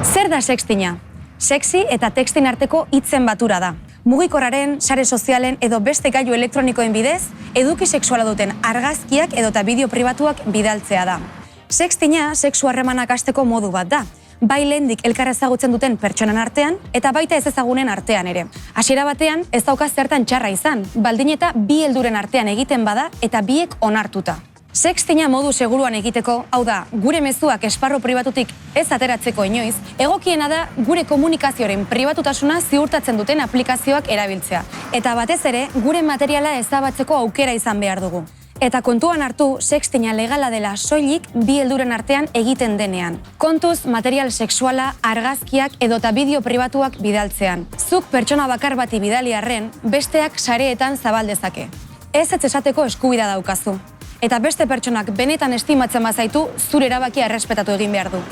Zer da sextina? Sexy eta textin arteko hitzen batura da. Mugikorraren, sare sozialen edo beste gailu elektronikoen bidez, eduki sexuala duten argazkiak edota bideo pribatuak bidaltzea da. Sextina sexu harremanak hasteko modu bat da. Bai lehendik elkar ezagutzen duten pertsonan artean eta baita ez ezagunen artean ere. Hasiera batean ez dauka zertan txarra izan, baldin eta bi helduren artean egiten bada eta biek onartuta. Sextina modu seguruan egiteko, hau da, gure mezuak esparru pribatutik ez ateratzeko inoiz, egokiena da gure komunikazioaren pribatutasuna ziurtatzen duten aplikazioak erabiltzea. Eta batez ere, gure materiala ezabatzeko aukera izan behar dugu. Eta kontuan hartu, sextina legala dela soilik bi helduren artean egiten denean. Kontuz, material sexuala, argazkiak edota bideo pribatuak bidaltzean. Zuk pertsona bakar bati bidali arren, besteak sareetan zabal dezake. Ez esateko eskubidea daukazu. Eta beste pertsonak benetan estimatzen bazaitu, zure erabakia errespetatu egin behar du.